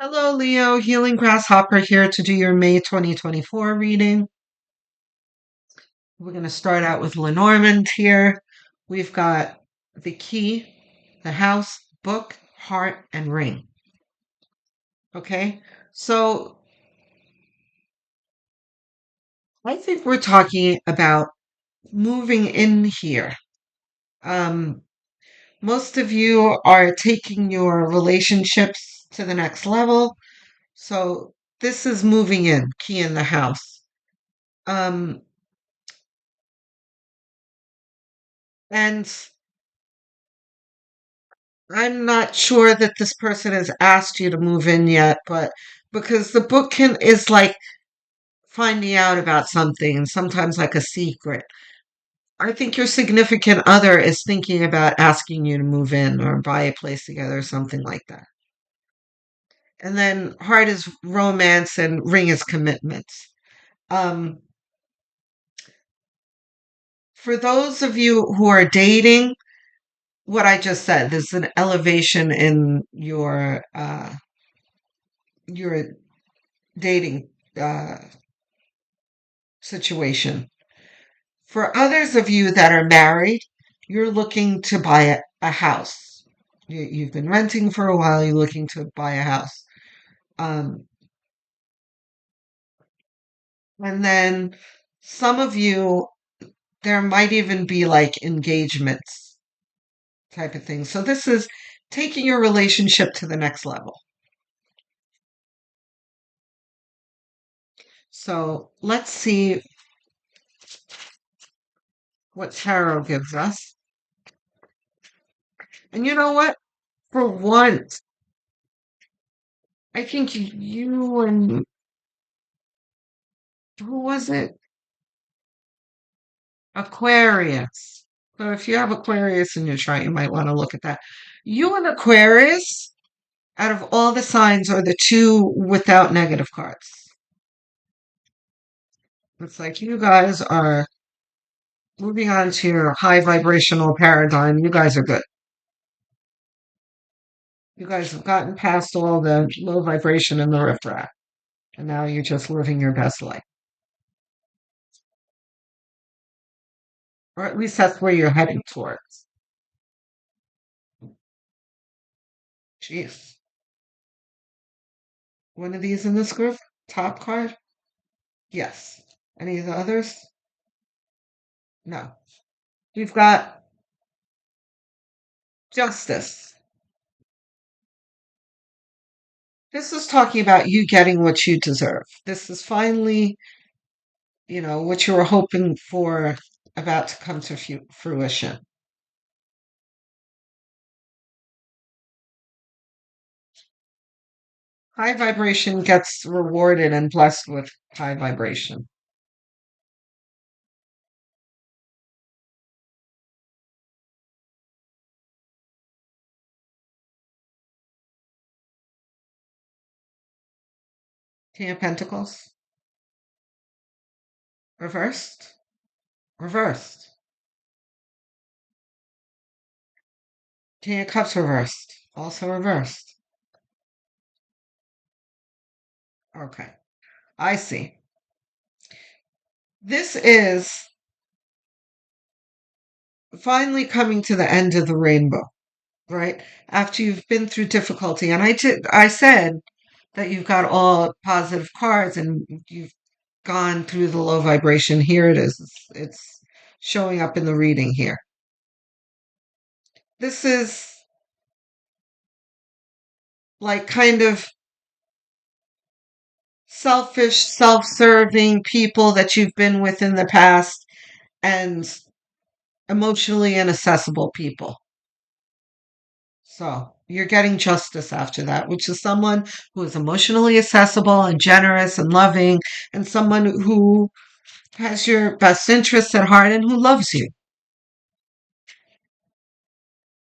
Hello, Leo. Healing Grasshopper here to do your May 2024 reading. We're going to start out with Lenormand here. We've got the key, the house, book, heart, and ring. Okay, so I think we're talking about moving in here. Um, Most of you are taking your relationships to the next level. So this is moving in, key in the house. Um, and I'm not sure that this person has asked you to move in yet, but because the book is like finding out about something and sometimes like a secret. I think your significant other is thinking about asking you to move in or buy a place together or something like that. And then heart is romance and ring is commitments. Um, for those of you who are dating, what I just said, there's an elevation in your dating situation. For others of you that are married, you're looking to buy a house. You've been renting for a while, you're looking to buy a house. Um, and then some of you, there might even be like engagements type of thing. So this is taking your relationship to the next level. So let's see what tarot gives us. And you know what? For once, I think you and who was it? Aquarius. So if you have Aquarius in your chart, you might want to look at that. You and Aquarius, out of all the signs, are the two without negative cards. It's like you guys are moving on to your high vibrational paradigm. You guys are good. You guys have gotten past all the low vibration and the riffraff. And now you're just living your best life. Or at least that's where you're heading towards. Jeez. One of these in this group? Top card? Yes. Any of the others? No. We've got justice. This is talking about you getting what you deserve. This is finally, what you were hoping for about to come to fruition. High vibration gets rewarded and blessed with high vibration. King of Pentacles. Reversed. Reversed. King of Cups reversed. Also reversed. Okay. I see. This is finally coming to the end of the rainbow, right? After you've been through difficulty. And I said that you've got all positive cards and you've gone through the low vibration. Here it is. It's showing up in the reading here. This is like kind of selfish, self-serving people that you've been with in the past and emotionally inaccessible people. So you're getting justice after that, which is someone who is emotionally accessible and generous and loving, and someone who has your best interests at heart and who loves you.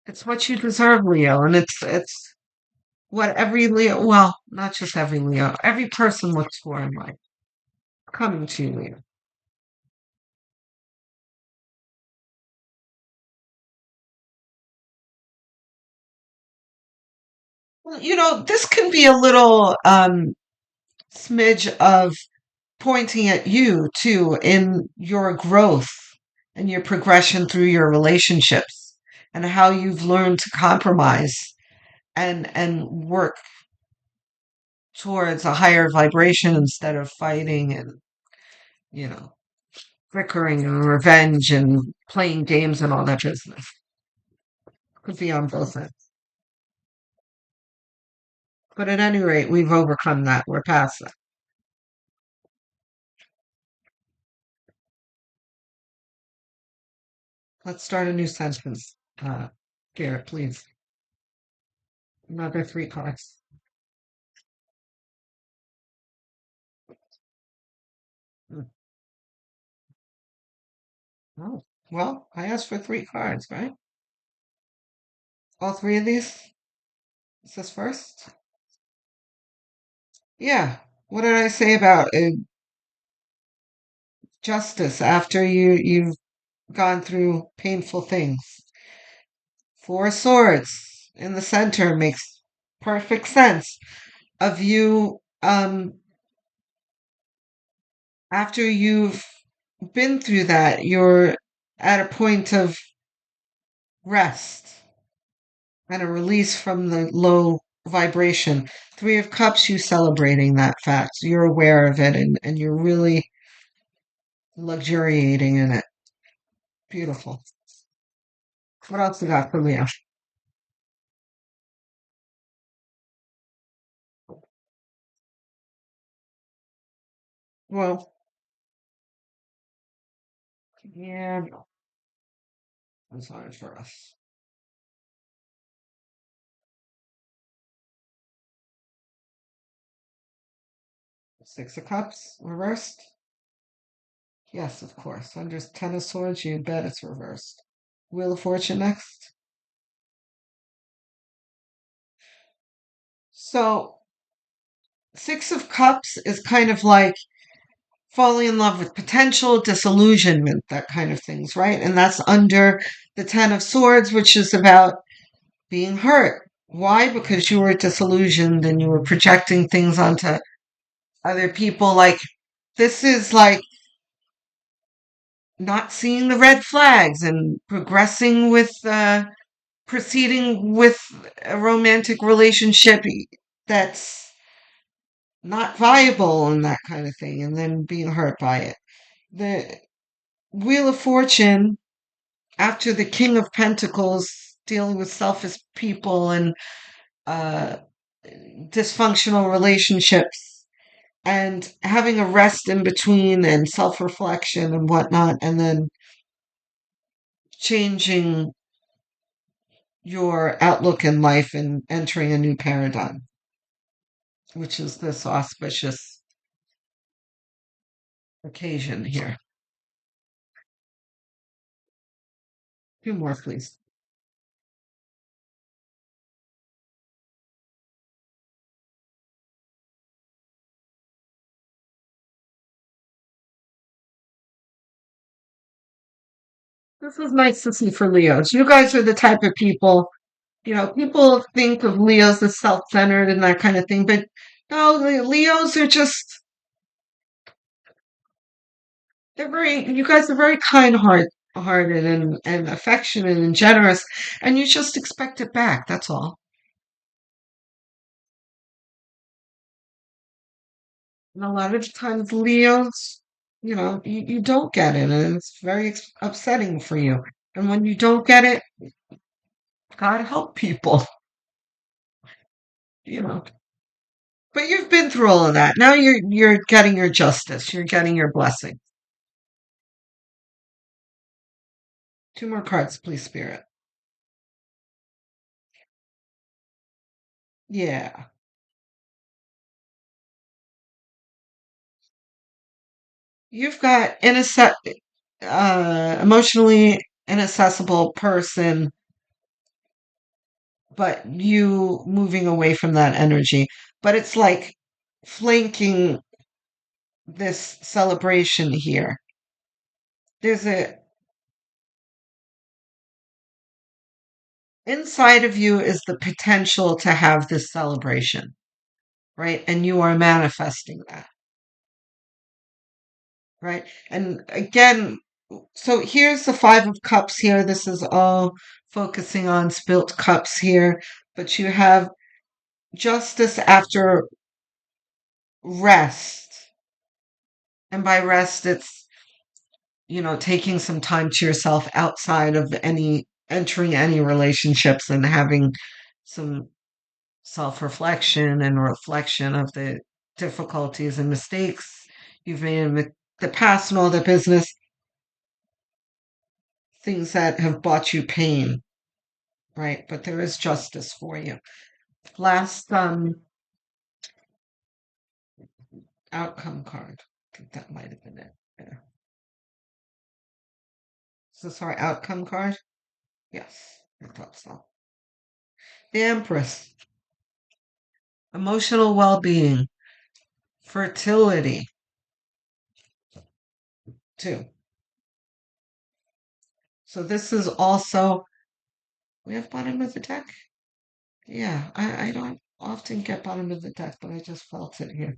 It's what you deserve, Leo, and it's what every Leo, well, not just every Leo, every person looks for in life. Coming to you, Leo. This can be a little smidge of pointing at you too in your growth and your progression through your relationships and how you've learned to compromise and work towards a higher vibration instead of fighting and, you know, bickering and revenge and playing games and all that business. Could be on both ends. But at any rate, we've overcome that. We're past that. Let's start a new sentence. Garrett, please. Another three cards. Hmm. Oh, well, I asked for three cards, right? All three of these? Is this first? Yeah. What did I say about justice after you've gone through painful things? Four swords in the center makes perfect sense of you after you've been through that, you're at a point of rest and a release from the low vibration. Three of Cups, you celebrating that fact. You're aware of it and you're really luxuriating in it. Beautiful. What else we got for Leo? Well, yeah, no, that's hard for us. Six of Cups, reversed? Yes, of course. Under Ten of Swords, you bet it's reversed. Wheel of Fortune next. So, Six of Cups is kind of like falling in love with potential, disillusionment, that kind of things, right? And that's under the Ten of Swords, which is about being hurt. Why? Because you were disillusioned and you were projecting things onto other people. Like, this is like not seeing the red flags and progressing with, proceeding with a romantic relationship that's not viable and that kind of thing, and then being hurt by it. The Wheel of Fortune, after the King of Pentacles, dealing with selfish people and uh, dysfunctional relationships, and having a rest in between and self reflection and whatnot, and then changing your outlook in life and entering a new paradigm, which is this auspicious occasion here. Two more, please. This is nice to see for Leos. You guys are the type of people, people think of Leos as self centered and that kind of thing, but no, the Leos are just, you guys are very hearted and affectionate and generous, and you just expect it back. That's all. And a lot of times, Leos, you don't get it, and it's very upsetting for you. And when you don't get it, God help people, you know. But you've been through all of that. Now you're getting your justice. You're getting your blessing. Two more cards, please, Spirit. Yeah. You've got emotionally inaccessible person, but you moving away from that energy. But it's like flanking this celebration here. There's a Inside of you is the potential to have this celebration, right? And you are manifesting that, right? And again, so here's the Five of Cups here. This is all focusing on spilt cups here, but you have justice after rest. And by rest, it's, taking some time to yourself outside of entering any relationships and having some self reflection and reflection of the difficulties and mistakes you've made in the past and all the business, things that have brought you pain, right? But there is justice for you. Last outcome card. I think that might have been it. Yeah. Is this our outcome card? Yes, I thought so. The Empress. Emotional well being. Fertility, too. So this is also, we have bottom of the deck? Yeah, I don't often get bottom of the deck, but I just felt it here.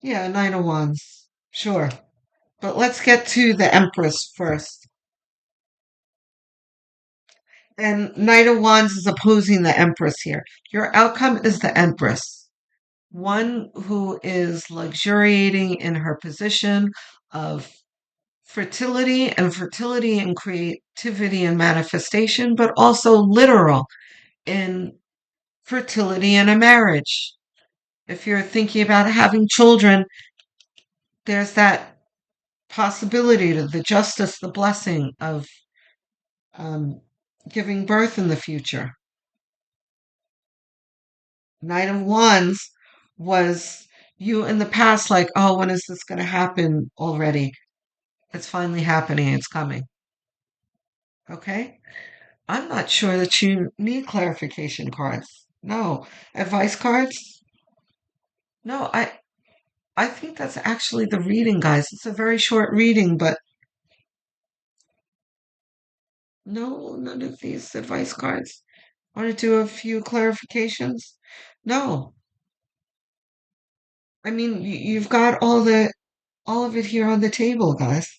Yeah, Nine of Wands. Sure. But let's get to the Empress first. And Knight of Wands is opposing the Empress here. Your outcome is the Empress. One who is luxuriating in her position of fertility and creativity and manifestation, but also literal in fertility in a marriage. If you're thinking about having children, there's that possibility to the justice, the blessing of um, giving birth in the future. Knight of Wands was you in the past, like, oh, when is this going to happen already? It's finally happening. It's coming. Okay? I'm not sure that you need clarification cards. No. Advice cards? No, I think that's actually the reading, guys. It's a very short reading, but no, none of these advice cards. Want to do a few clarifications? No. I mean, you've got all of it here on the table, guys.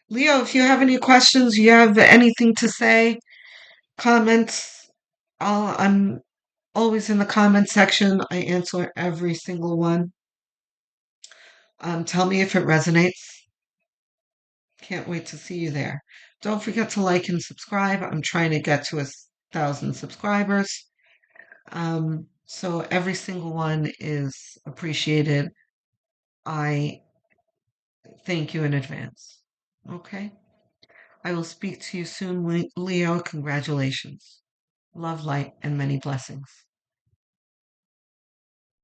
Leo, if you have any questions, you have anything to say, comments, I'm always in the comment section. I answer every single one. Tell me if it resonates. Can't wait to see you there. Don't forget to like and subscribe. I'm trying to get to 1,000 subscribers. So every single one is appreciated. I thank you in advance. Okay? I will speak to you soon, Leo. Congratulations. Love, light, and many blessings.